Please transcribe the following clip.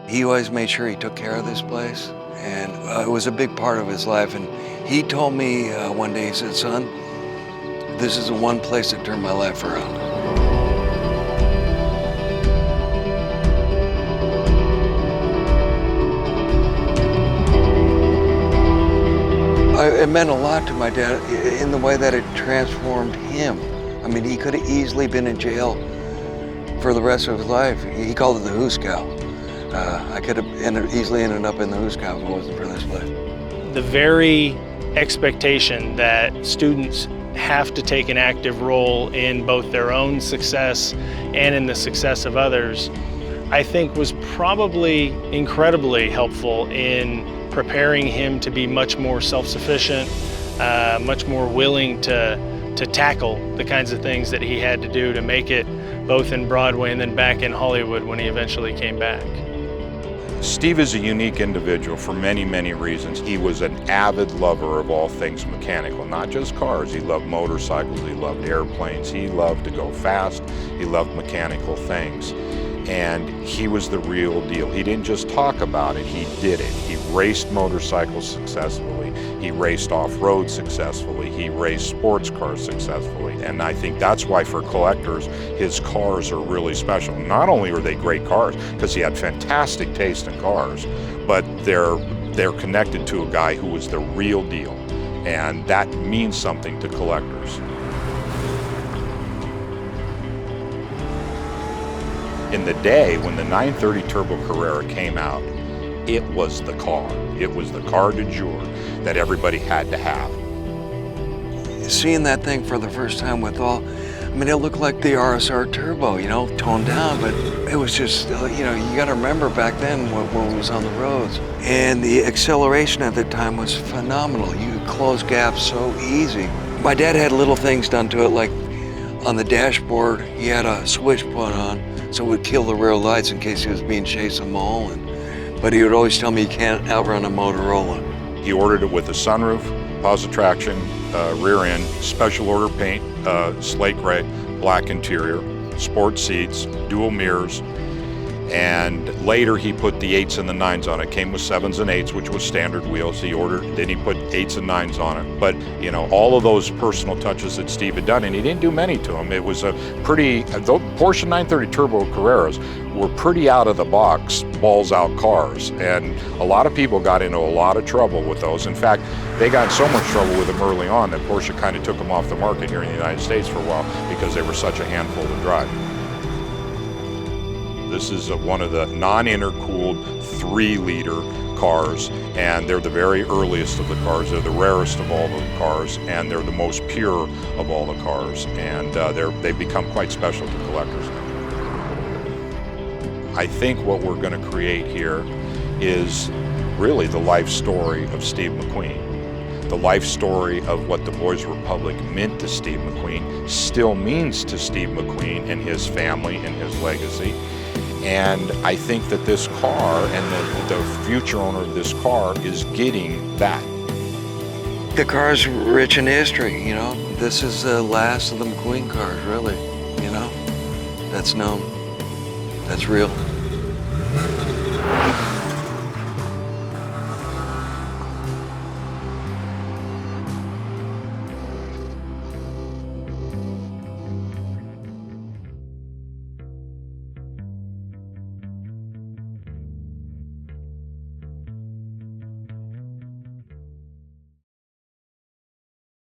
He always made sure he took care of this place, and it was a big part of his life. And he told me one day, he said, "Son, this is the one place that turned my life around." It meant a lot to my dad in the way that it transformed him. I mean, he could have easily been in jail for the rest of his life. He called it the Hooskow. I could have easily ended up in the Hooskow if it wasn't for this place. The very expectation that students have to take an active role in both their own success and in the success of others, I think was probably incredibly helpful in preparing him to be much more self-sufficient, much more willing to tackle the kinds of things that he had to do to make it both in Broadway and then back in Hollywood when he eventually came back. Steve is a unique individual for many, many reasons. He was an avid lover of all things mechanical, not just cars. He loved motorcycles, he loved airplanes, he loved to go fast, he loved mechanical things. And he was the real deal. He didn't just talk about it, he did it. He raced motorcycles successfully, he raced off-road successfully, he raced sports cars successfully. And I think that's why for collectors, his cars are really special. Not only are they great cars, because he had fantastic taste in cars, but they're connected to a guy who was the real deal. And that means something to collectors. In the day when the 930 Turbo Carrera came out, it was the car. It was the car du jour that everybody had to have. Seeing that thing for the first time with all, I mean, it looked like the RSR Turbo, you know, toned down, but it was just, you know, you gotta remember back then when it was on the roads. And the acceleration at the time was phenomenal. You could close gaps so easy. My dad had little things done to it, like on the dashboard, he had a switch put on, so it would kill the rear lights in case he was being chased a mole. But he would always tell me you can't outrun a Motorola. He ordered it with a sunroof, positive traction, rear end, special order paint, slate gray, black interior, sport seats, dual mirrors, and later he put the 8s and the 9s on it. Came with 7s and 8s, which was standard wheels. He ordered, then he put 8s and 9s on it. But, you know, all of those personal touches that Steve had done, and he didn't do many to them. It was a pretty, those Porsche 930 Turbo Carreras were pretty out of the box, balls out cars. And a lot of people got into a lot of trouble with those. In fact, they got in so much trouble with them early on that Porsche kind of took them off the market here in the United States for a while because they were such a handful to drive. This is one of the non-intercooled 3-liter cars, and they're the very earliest of the cars. They're the rarest of all the cars, and they're the most pure of all the cars, and they've become quite special to collectors. I think what we're going to create here is really the life story of Steve McQueen. The life story of what the Boys Republic meant to Steve McQueen still means to Steve McQueen and his family and his legacy. And I think that this car and the future owner of this car is getting that. The car's rich in history, you know. This is the last of the McQueen cars, really, you know. That's known. That's real.